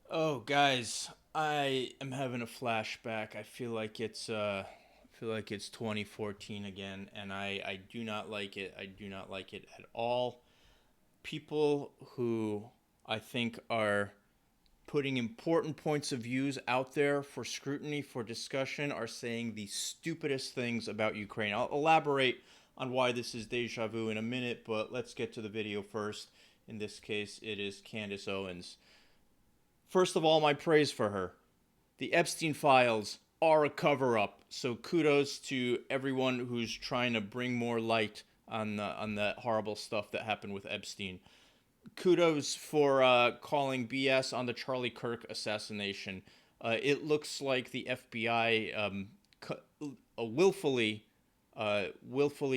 Oh, guys, I am having a flashback. I feel like it's 2014 again, and I do not like it. I do not like it at all. People who I think are putting important points of views out there for scrutiny, for discussion, are saying the stupidest things about Ukraine. I'll elaborate on why this is deja vu in a minute, but let's get to the video first. In this case, it is Candace Owens. First of all, my praise for her. The Epstein files are a cover up. So kudos to everyone who's trying to bring more light on the horrible stuff that happened with Epstein. Kudos for calling BS on the Charlie Kirk assassination. It looks like the FBI willfully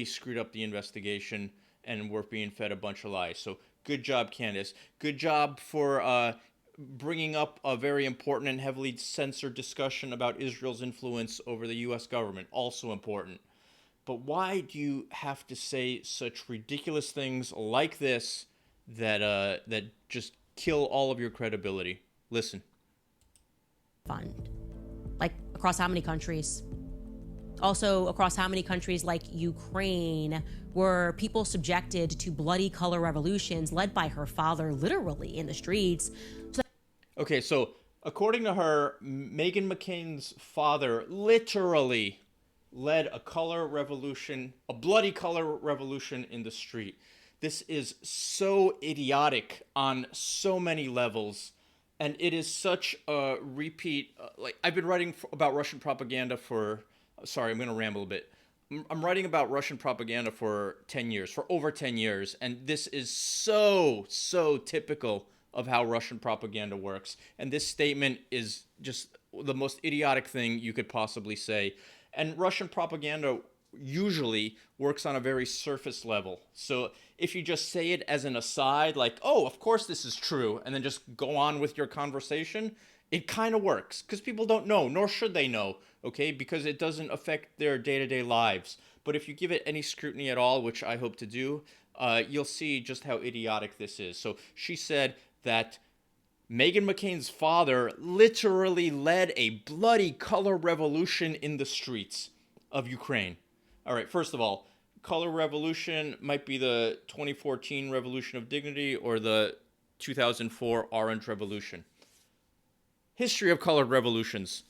screwed up the investigation, and we're being fed a bunch of lies. So good job, Candace. Good job for bringing up a very important and heavily censored discussion about Israel's influence over the U.S. government. Also important. But why do you have to say such ridiculous things like this that just kill all of your credibility? Listen. Fund. Like, across how many countries? Also, across how many countries like Ukraine were people subjected to bloody color revolutions led by her father, literally in the streets? Okay, so according to her, Meghan McCain's father literally led a color revolution, a bloody color revolution in the street. This is so idiotic on so many levels, and it is such a repeat. Like, I've been writing about Russian propaganda for. Sorry, I'm going to ramble a bit. I'm writing about Russian propaganda for 10 years, for over 10 years, and this is so typical of how Russian propaganda works. And this statement is just the most idiotic thing you could possibly say. And Russian propaganda usually works on a very surface level. So if you just say it as an aside, like, oh, of course this is true, and then just go on with your conversation, it kind of works because people don't know, nor should they know, okay? Because it doesn't affect their day to day lives. But if you give it any scrutiny at all, which I hope to do, you'll see just how idiotic this is. So she said that Meghan McCain's father literally led a bloody color revolution in the streets of Ukraine. All right, first of all, color revolution might be the 2014 Revolution of Dignity or the 2004 Orange Revolution. History of colored revolutions.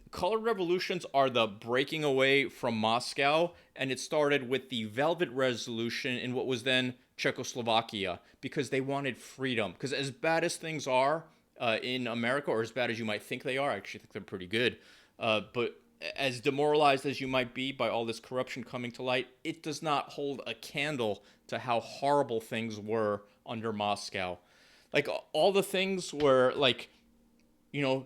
Colored revolutions are the breaking away from Moscow, and it started with the Velvet Revolution in what was then Czechoslovakia because they wanted freedom. Because as bad as things are in America, or as bad as you might think they are, I actually think they're pretty good. But as demoralized as you might be by all this corruption coming to light, it does not hold a candle to how horrible things were under Moscow. Like all the things were like, you know,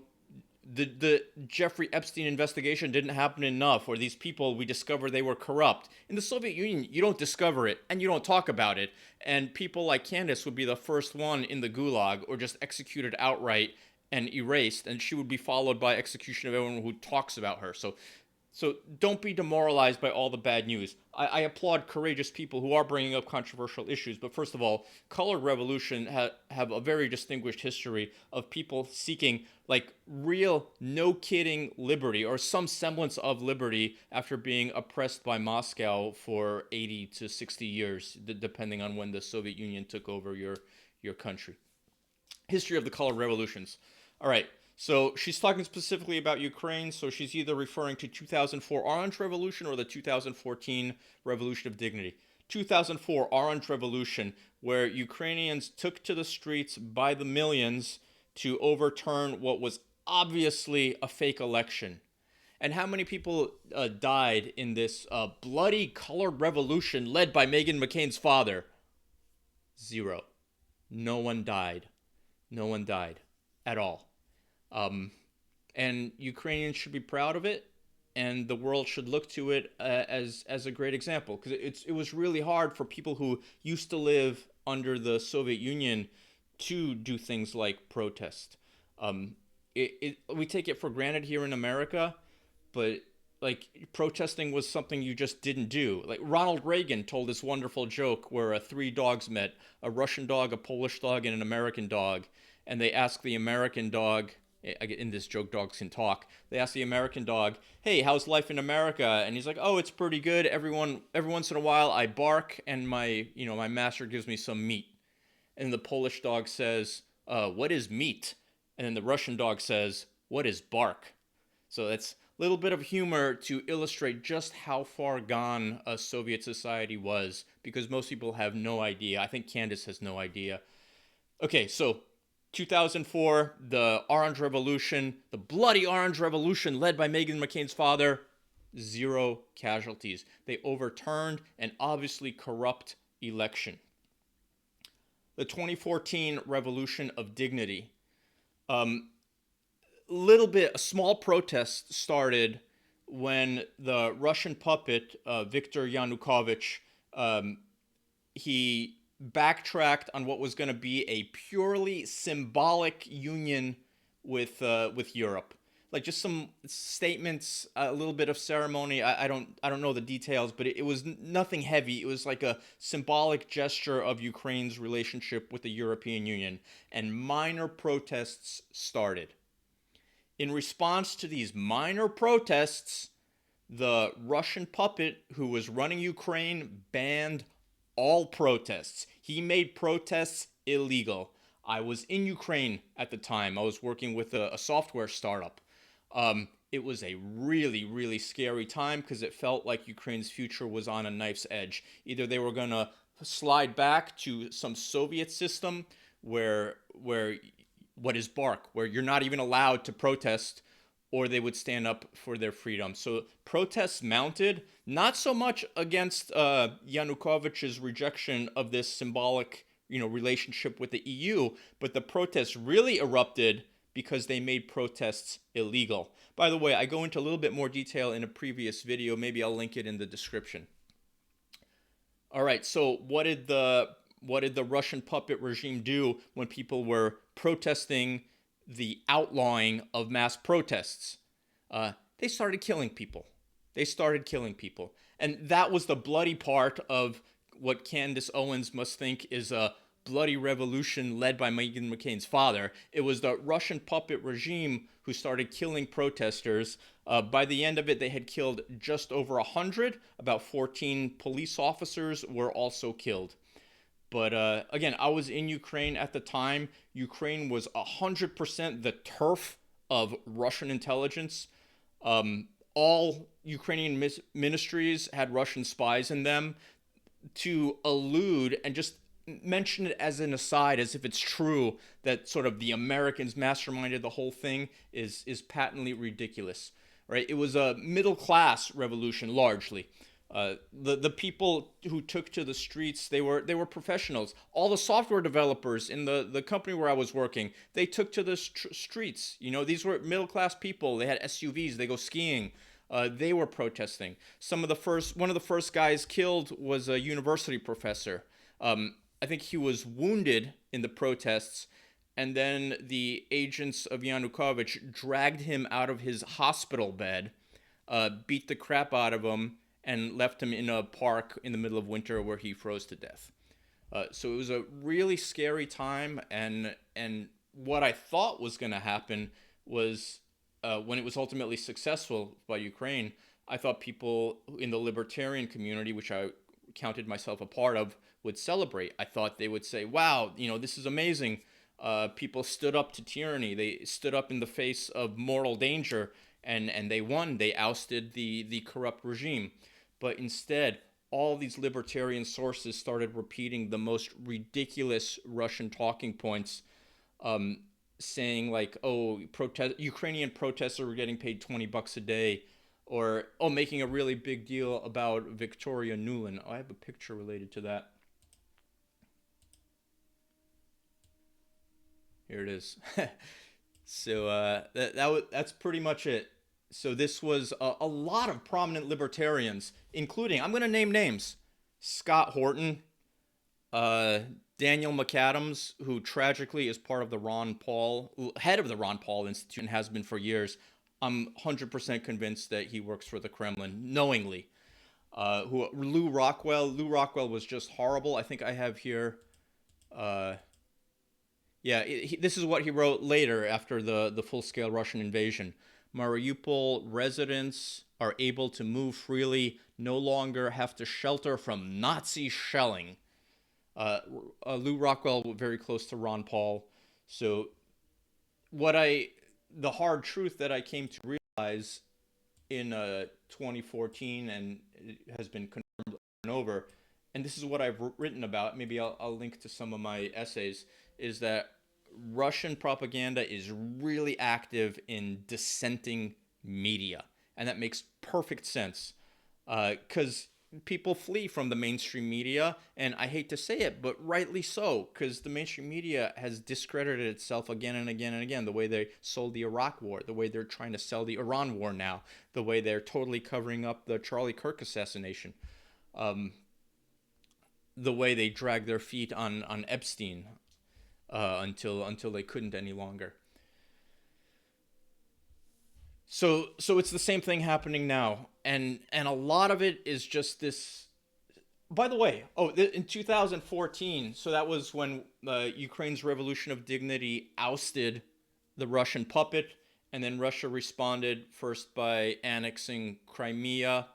the Jeffrey Epstein investigation didn't happen enough, or these people, we discovered they were corrupt. In the Soviet Union, you don't discover it and you don't talk about it. And people like Candace would be the first one in the gulag or just executed outright and erased, and she would be followed by execution of everyone who talks about her. So don't be demoralized by all the bad news. I applaud courageous people who are bringing up controversial issues, but first of all, colored revolution have a very distinguished history of people seeking like real, no kidding liberty or some semblance of liberty after being oppressed by Moscow for 80 to 60 years, depending on when the Soviet Union took over your country. History of the colored revolutions. All right. So she's talking specifically about Ukraine. So she's either referring to 2004 Orange Revolution or the 2014 Revolution of Dignity. 2004 Orange Revolution, where Ukrainians took to the streets by the millions to overturn what was obviously a fake election. And how many people died in this bloody colored revolution led by Meghan McCain's father? Zero. No one died. No one died at all. Um, and Ukrainians should be proud of it, and the world should look to it as a great example because it was really hard for people who used to live under the Soviet Union to do things like protest. We take it for granted here in America, but like protesting was something you just didn't do. Like Ronald Reagan told this wonderful joke where three dogs met, a Russian dog, a Polish dog, and an American dog, and they ask the American dog, in this joke, dogs can talk. They ask the American dog, "Hey, how's life in America?" And he's like, "Oh, it's pretty good. Every once in a while, I bark, and my master gives me some meat." And the Polish dog says, "What is meat?" And then the Russian dog says, "What is bark?" So that's a little bit of humor to illustrate just how far gone Soviet society was, because most people have no idea. I think Candace has no idea. Okay, so 2004, the Orange Revolution, the bloody Orange Revolution led by Meghan McCain's father, 0 casualties. They overturned an obviously corrupt election. The 2014 Revolution of Dignity. A small protest started when the Russian puppet, Viktor Yanukovych, he backtracked on what was going to be a purely symbolic union with Europe. Like just some statements, a little bit of ceremony. I don't know the details, but it was nothing heavy. It was like a symbolic gesture of Ukraine's relationship with the European Union, and minor protests started. In response to these minor protests, the Russian puppet who was running Ukraine banned all protests. He made protests illegal. I was in Ukraine at the time. I was working with a software startup. It was a really, really scary time because it felt like Ukraine's future was on a knife's edge. Either they were going to slide back to some Soviet system where what is bark, where you're not even allowed to protest, or they would stand up for their freedom. So protests mounted, not so much against Yanukovych's rejection of this symbolic, relationship with the EU, but the protests really erupted because they made protests illegal. By the way, I go into a little bit more detail in a previous video. Maybe I'll link it in the description. All right, so what did the Russian puppet regime do when people were protesting the outlawing of mass protests? They started killing people. And that was the bloody part of what Candace Owens must think is a bloody revolution led by Meghan McCain's father. It was the Russian puppet regime who started killing protesters. By the end of it, they had killed just over 100. About 14 police officers were also killed. But again, I was in Ukraine at the time. Ukraine was 100% the turf of Russian intelligence. All Ukrainian ministries had Russian spies in them. To allude and just mention it as an aside, as if it's true that sort of the Americans masterminded the whole thing, is patently ridiculous, right? It was a middle class revolution largely. The people who took to the streets, they were professionals. All the software developers in the company where I was working, they took to the streets. These were middle class people. They had SUVs. They go skiing. They were protesting. One of the first guys killed was a university professor. I think he was wounded in the protests, and then the agents of Yanukovych dragged him out of his hospital bed, beat the crap out of him, and left him in a park in the middle of winter where he froze to death. So it was a really scary time, and what I thought was going to happen was when it was ultimately successful by Ukraine, I thought people in the libertarian community, which I counted myself a part of, would celebrate. I thought they would say, wow, this is amazing. People stood up to tyranny. They stood up in the face of mortal danger, and they won. They ousted the corrupt regime. But instead, all these libertarian sources started repeating the most ridiculous Russian talking points, saying like, oh, Ukrainian protesters were getting paid $20 a day, or making a really big deal about Victoria Nuland. I have a picture related to that. Here it is. So that's pretty much it. So this was a lot of prominent libertarians, including, I'm going to name names, Scott Horton, Daniel McAdams, who tragically is part of the head of the Ron Paul Institute and has been for years. I'm 100% convinced that he works for the Kremlin, knowingly. Lou Rockwell was just horrible. I think I have here, Yeah, this is what he wrote later after the full-scale Russian invasion. Mariupol residents are able to move freely, no longer have to shelter from Nazi shelling. Lou Rockwell, very close to Ron Paul. So the hard truth that I came to realize in 2014, and it has been confirmed over and over, and this is what I've written about, maybe I'll link to some of my essays, is that Russian propaganda is really active in dissenting media. And that makes perfect sense because people flee from the mainstream media. And I hate to say it, but rightly so, because the mainstream media has discredited itself again and again and again. The way they sold the Iraq war, the way they're trying to sell the Iran war now, the way they're totally covering up the Charlie Kirk assassination. The way they drag their feet on Epstein until they couldn't any longer. So it's the same thing happening now, and a lot of it is just this. By the way, in 2014, so that was when Ukraine's Revolution of Dignity ousted the Russian puppet, and then Russia responded first by annexing Crimea,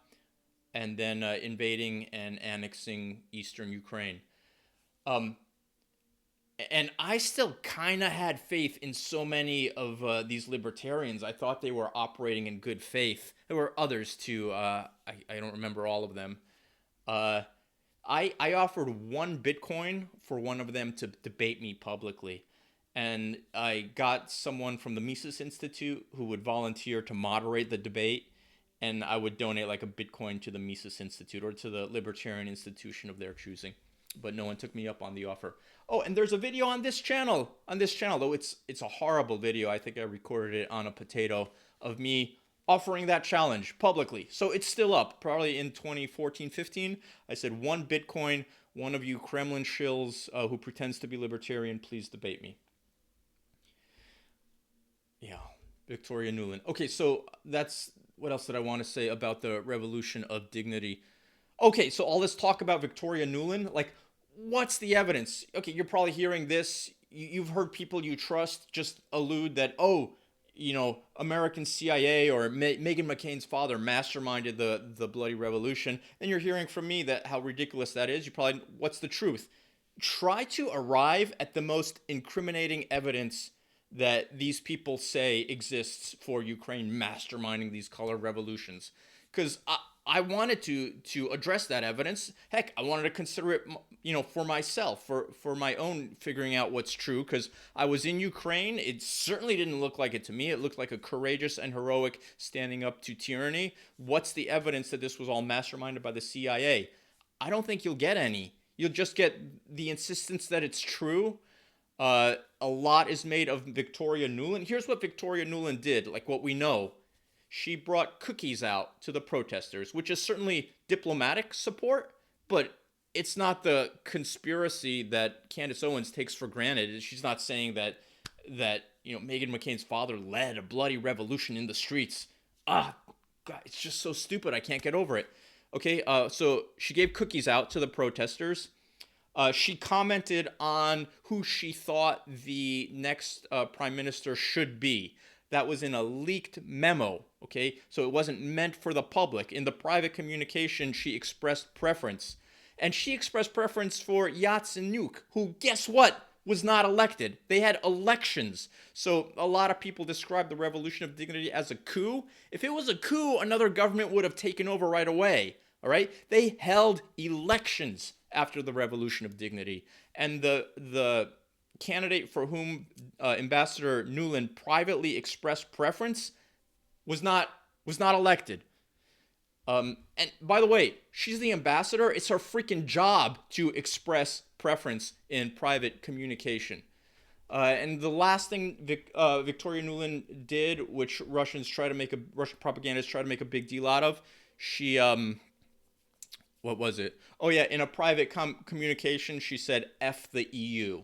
and then invading and annexing eastern Ukraine. And I still kind of had faith in so many of these libertarians. I thought they were operating in good faith. There were others too. I don't remember all of them. I offered 1 Bitcoin for one of them to debate me publicly. And I got someone from the Mises Institute who would volunteer to moderate the debate. And I would donate like a Bitcoin to the Mises Institute or to the Libertarian institution of their choosing. But no one took me up on the offer. Oh, and there's a video on this channel. Though it's a horrible video. I think I recorded it on a potato of me offering that challenge publicly. So it's still up. Probably in 2014-15. I said 1 Bitcoin, one of you Kremlin shills who pretends to be libertarian, please debate me. Yeah, Victoria Nuland. Okay, so that's what else did I want to say about the Revolution of Dignity? Okay, so all this talk about Victoria Nuland, like, what's the evidence? Okay, you're probably hearing this. You've heard people you trust just allude that, American CIA or Meghan McCain's father masterminded the bloody revolution. And you're hearing from me that how ridiculous that is. You probably, what's the truth? Try to arrive at the most incriminating evidence that these people say exists for Ukraine masterminding these color revolutions. Because I wanted to address that evidence. Heck, I wanted to consider it, for myself, for my own figuring out what's true, because I was in Ukraine. It certainly didn't look like it to me. It looked like a courageous and heroic standing up to tyranny. What's the evidence that this was all masterminded by the CIA? I don't think you'll get any. You'll just get the insistence that it's true. A lot is made of Victoria Nuland. Here's what Victoria Nuland did, like what we know. She brought cookies out to the protesters, which is certainly diplomatic support, but it's not the conspiracy that Candace Owens takes for granted. She's not saying that Meghan McCain's father led a bloody revolution in the streets. God, it's just so stupid. I can't get over it. Okay, so she gave cookies out to the protesters. She commented on who she thought the next prime minister should be. That was in a leaked memo, okay? So it wasn't meant for the public. In the private communication, she expressed preference. And she expressed preference for Yatsenyuk, who, guess what, was not elected. They had elections. So a lot of people describe the Revolution of Dignity as a coup. If it was a coup, another government would have taken over right away, all right? They held elections after the Revolution of Dignity. And the candidate for whom Ambassador Nuland privately expressed preference was not elected. And by the way, she's the ambassador. It's her freaking job to express preference in private communication. And the last thing Victoria Nuland did, which Russian propagandists try to make a big deal out of, she what was it? Oh yeah, in a private communication, she said "F the EU."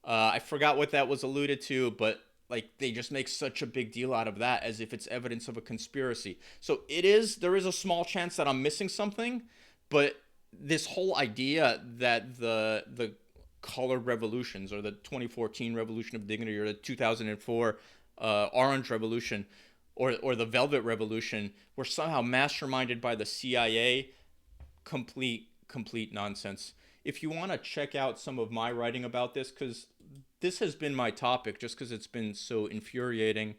I forgot what that was alluded to, but like they just make such a big deal out of that as if it's evidence of a conspiracy. So there is a small chance that I'm missing something, but this whole idea that the colored revolutions, or the 2014 Revolution of Dignity, or the 2004 Orange Revolution, or the Velvet Revolution, were somehow masterminded by the CIA. Complete nonsense. If you want to check out some of my writing about this, because this has been my topic, just because it's been so infuriating,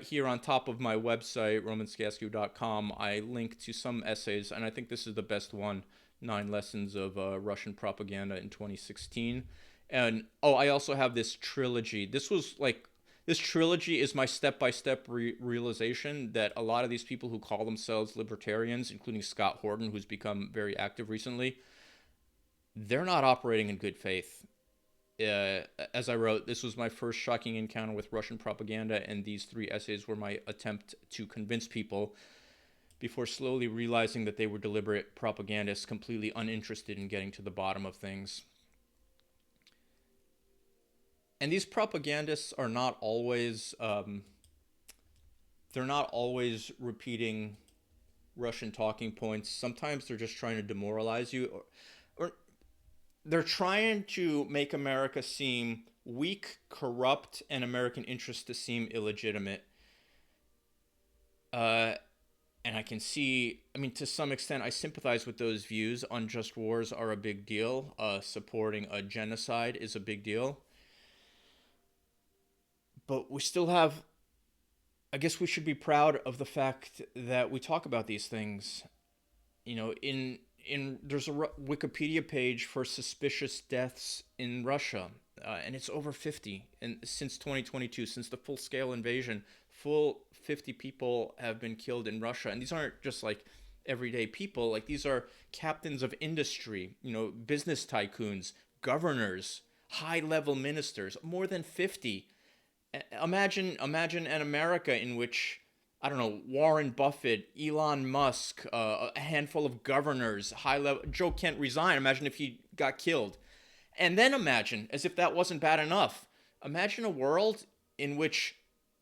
here on top of my website, romanskascu.com, I link to some essays, and I think this is the best one, 9 Lessons of Russian Propaganda in 2016. And, I also have this trilogy. This trilogy is my step-by-step realization that a lot of these people who call themselves libertarians, including Scott Horton, who's become very active recently, they're not operating in good faith. As I wrote, this was my first shocking encounter with Russian propaganda, and these 3 essays were my attempt to convince people, before slowly realizing that they were deliberate propagandists completely uninterested in getting to the bottom of things. And these propagandists are not always, they're not always repeating Russian talking points. Sometimes they're just trying to demoralize you, or they're trying to make America seem weak, corrupt, and American interests to seem illegitimate. And I can see, to some extent, I sympathize with those views. Unjust wars are a big deal. Supporting a genocide is a big deal. But we still have, I guess we should be proud of the fact that we talk about these things. There's a Wikipedia page for suspicious deaths in Russia, and it's over 50. And since 2022, since the full-scale invasion, 50 people have been killed in Russia. And these aren't just like everyday people. Like, these are captains of industry, business tycoons, governors, high-level ministers, more than 50. Imagine an America in which, I don't know, Warren Buffett, Elon Musk, a handful of governors, high-level... Joe Kent resigned. Imagine if he got killed. And then imagine, as if that wasn't bad enough, imagine a world in which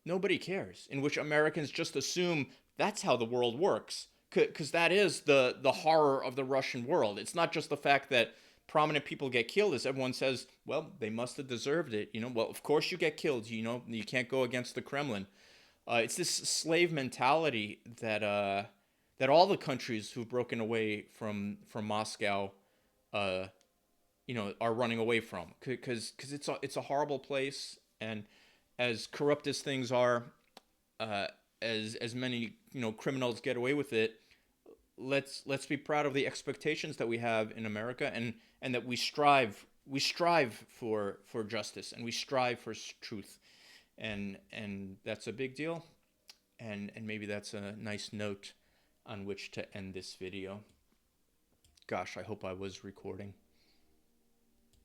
nobody cares, in which Americans just assume that's how the world works. Because that is the horror of the Russian world. It's not just the fact that prominent people get killed, as everyone says, well, they must have deserved it. Well, of course you get killed. You can't go against the Kremlin. It's this slave mentality that all the countries who've broken away from Moscow, are running away from, because it's a horrible place, and as corrupt as things are, as many criminals get away with it. Let's be proud of the expectations that we have in America, and that we strive for justice, and we strive for truth, and that's a big deal, and maybe that's a nice note on which to end this video. Gosh, I hope I was recording.